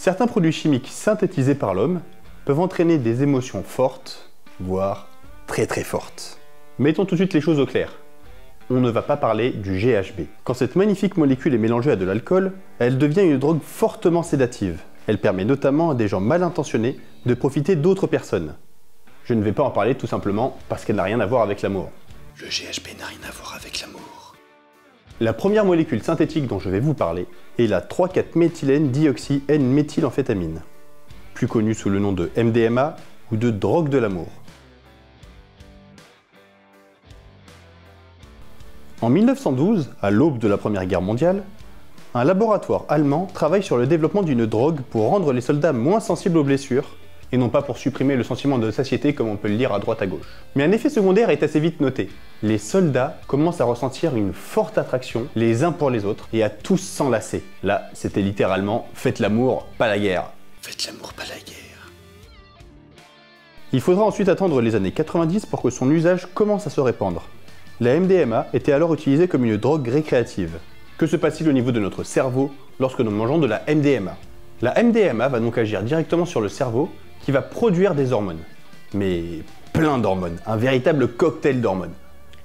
Certains produits chimiques synthétisés par l'homme peuvent entraîner des émotions fortes, voire très fortes. Mettons tout de suite les choses au clair. On ne va pas parler du GHB. Quand cette magnifique molécule est mélangée à de l'alcool, elle devient une drogue fortement sédative. Elle permet notamment à des gens mal intentionnés de profiter d'autres personnes. Je ne vais pas en parler tout simplement parce qu'elle n'a rien à voir avec l'amour. Le GHB n'a rien à voir avec l'amour. La première molécule synthétique dont je vais vous parler est la 3,4-méthylène dioxy N-méthylamphétamine, plus connue sous le nom de MDMA ou de drogue de l'amour. En 1912, à l'aube de la Première Guerre mondiale, un laboratoire allemand travaille sur le développement d'une drogue pour rendre les soldats moins sensibles aux blessures, et non pas pour supprimer le sentiment de satiété comme on peut le lire à droite à gauche. Mais un effet secondaire est assez vite noté. Les soldats commencent à ressentir une forte attraction les uns pour les autres et à tous s'enlacer. Là, c'était littéralement « faites l'amour, pas la guerre ». Faites l'amour, pas la guerre. Il faudra ensuite attendre les années 90 pour que son usage commence à se répandre. La MDMA était alors utilisée comme une drogue récréative. Que se passe-t-il au niveau de notre cerveau lorsque nous mangeons de la MDMA? La MDMA va donc agir directement sur le cerveau qui va produire des hormones. Mais plein d'hormones, un véritable cocktail d'hormones.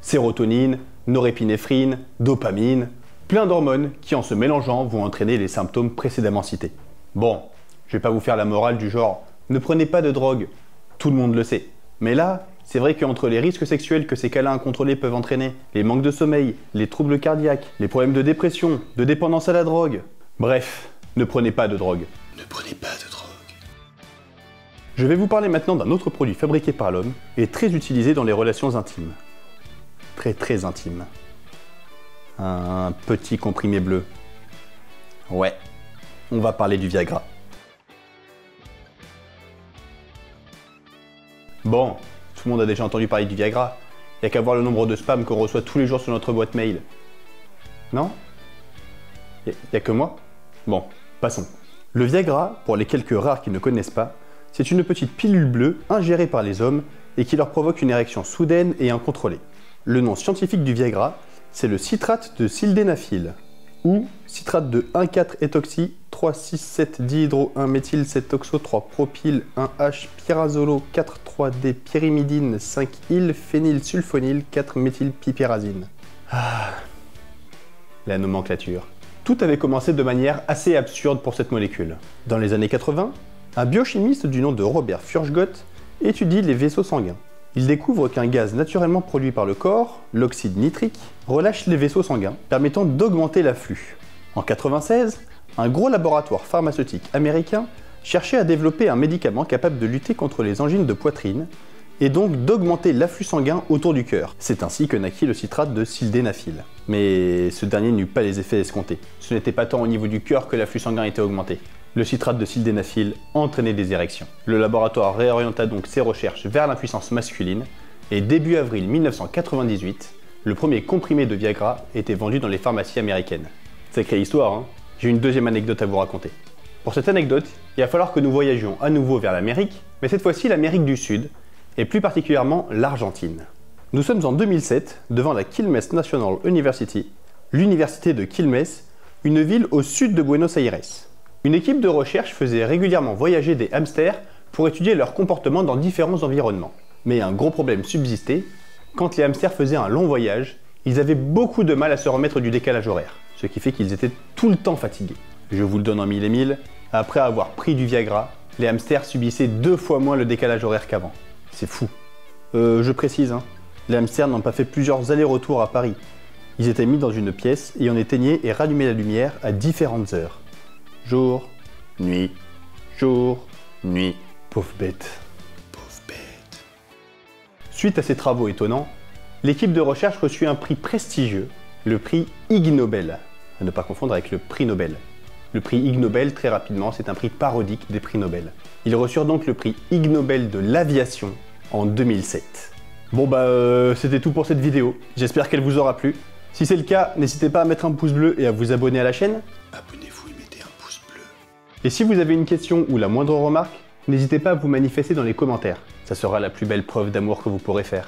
Sérotonine, norépinéphrine, dopamine, plein d'hormones qui en se mélangeant vont entraîner les symptômes précédemment cités. Bon, je vais pas vous faire la morale du genre « ne prenez pas de drogue », tout le monde le sait. Mais là, c'est vrai qu'entre les risques sexuels que ces câlins incontrôlés peuvent entraîner, les manques de sommeil, les troubles cardiaques, les problèmes de dépression, de dépendance à la drogue, bref, ne prenez pas de drogue. Ne prenez pas de drogue. Je vais vous parler maintenant d'un autre produit fabriqué par l'homme et très utilisé dans les relations intimes. Très intime. Un petit comprimé bleu. Ouais, on va parler du Viagra. Bon, tout le monde a déjà entendu parler du Viagra. Il n'y a qu'à voir le nombre de spams qu'on reçoit tous les jours sur notre boîte mail. Non? Il n'y a que moi? Bon, passons. Le Viagra, pour les quelques rares qui ne connaissent pas, c'est une petite pilule bleue ingérée par les hommes et qui leur provoque une érection soudaine et incontrôlée. Le nom scientifique du Viagra, c'est le citrate de sildenafil, ou citrate de 1,4-étoxy 3,6,7-dihydro-1-méthylcétoxo-3-propyl 1-H-pyrazolo 4,3-D pyrimidine 5-il-phénylsulfonyle 4-méthylpipérazine. Ah, la nomenclature. Tout avait commencé de manière assez absurde pour cette molécule. Dans les années 80, un biochimiste du nom de Robert Furchgott étudie les vaisseaux sanguins. Il découvre qu'un gaz naturellement produit par le corps, l'oxyde nitrique, relâche les vaisseaux sanguins, permettant d'augmenter l'afflux. En 1996, un gros laboratoire pharmaceutique américain cherchait à développer un médicament capable de lutter contre les angines de poitrine et donc d'augmenter l'afflux sanguin autour du cœur. C'est ainsi que naquit le citrate de sildenafil. Mais ce dernier n'eut pas les effets escomptés. Ce n'était pas tant au niveau du cœur que l'afflux sanguin était augmenté. Le citrate de sildenafil entraînait des érections. Le laboratoire réorienta donc ses recherches vers l'impuissance masculine et début avril 1998, le premier comprimé de Viagra était vendu dans les pharmacies américaines. Sacrée histoire, hein? J'ai une deuxième anecdote à vous raconter. Pour cette anecdote, il va falloir que nous voyagions à nouveau vers l'Amérique, mais cette fois-ci l'Amérique du Sud, et plus particulièrement l'Argentine. Nous sommes en 2007 devant la Quilmes National University, l'université de Quilmes, une ville au sud de Buenos Aires. Une équipe de recherche faisait régulièrement voyager des hamsters pour étudier leur comportement dans différents environnements. Mais un gros problème subsistait, quand les hamsters faisaient un long voyage, ils avaient beaucoup de mal à se remettre du décalage horaire, ce qui fait qu'ils étaient tout le temps fatigués. Je vous le donne en mille et mille, après avoir pris du Viagra, les hamsters subissaient 2 fois moins le décalage horaire qu'avant. C'est fou. Je précise, hein, les hamsters n'ont pas fait plusieurs allers-retours à Paris. Ils étaient mis dans une pièce et on éteignait et rallumait la lumière à différentes heures. Jour, nuit, jour, nuit. Pauvre bête. Pauvre bête. Suite à ces travaux étonnants, l'équipe de recherche reçut un prix prestigieux, le prix Ig Nobel, à ne pas confondre avec le prix Nobel. Le prix Ig Nobel, très rapidement, c'est un prix parodique des prix Nobel. Ils reçurent donc le prix Ig Nobel de l'aviation en 2007. Bon c'était tout pour cette vidéo, j'espère qu'elle vous aura plu. Si c'est le cas, n'hésitez pas à mettre un pouce bleu et à vous abonner à la chaîne. Abonnez-vous et mettez un pouce bleu. Et si vous avez une question ou la moindre remarque, n'hésitez pas à vous manifester dans les commentaires. Ça sera la plus belle preuve d'amour que vous pourrez faire.